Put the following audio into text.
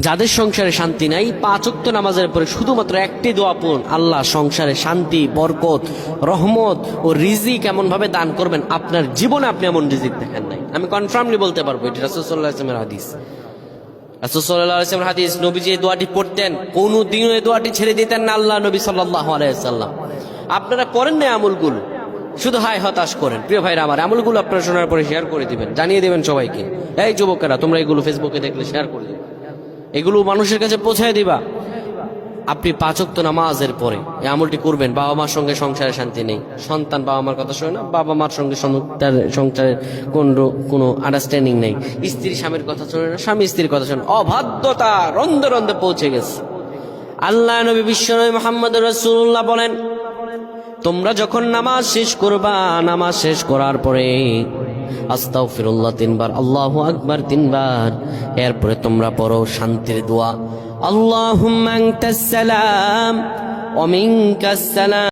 যাদের সংসারে শান্তি নাই, 5 ওয়াক্ত নামাজের পরে শুধুমাত্র একটি দোয়া পড়ুন, আল্লাহ সংসারে শান্তি, বরকত, রহমত ও রিজিক এমন ভাবে দান করবেন, আপনার জীবনে আপনি এমন রিজিক দেখেন নাই। আমি কনফার্মলি বলতে পারবো, এটি রাসূল সাল্লাল্লাহু আলাইহি ওয়াসাল্লামের হাদিস। রাসূল সাল্লাল্লাহু আলাইহি ওয়াসাল্লামের হাদিস, নবীজি এই দোয়াটি পড়তেন, কোনদিনও এই দোয়াটি ছেড়ে দিতেন না আল্লাহ নবী সাল্লাল্লাহু আলাইহি ওয়াসাল্লাম। আপনারা করেন না আমলগুলো, শুধু হায় হতাশ করেন। প্রিয় ভাইরা আমার, আমলগুলো আপনারা শোনার পরে শেয়ার করে দিবেন, জানিয়ে দিবেন সবাইকে। এই যুবকেরা, তোমরা এগুলো ফেসবুকে দেখলে শেয়ার করে দিবে, এগুলো মানুষের কাছে পৌঁছায় দিবা। আপনি 5 ওয়াক্ত নামাজের পরে এই আমলটি করবেন। বাবা মার সঙ্গে সংসারে শান্তি নেই, সন্তান বাবা মার কথা শোনে না, বাবা মার সঙ্গে সংসারের কোনো আন্ডারস্ট্যান্ডিং নেই, স্ত্রী স্বামীর কথা শোনে না, স্বামী স্ত্রীর কথা শোনে, অবাধ্যতা রন্ধে রন্ধে পৌঁছে গেছে। আল্লাহ নবী বিশ্বনবী মুহাম্মদ রাসূলুল্লাহ বলেন, তোমরা যখন নামাজ শেষ করবা, নামাজ শেষ করার পরে আস্তাগফিরুল্লাহ 3 বার, আল্লাহু আকবার 3 বার, এরপরে তোমরা পড়ো শান্তির দোয়া, আল্লাহুম্মা আনতাস সালাম ওয়া মিনকাস সালাম।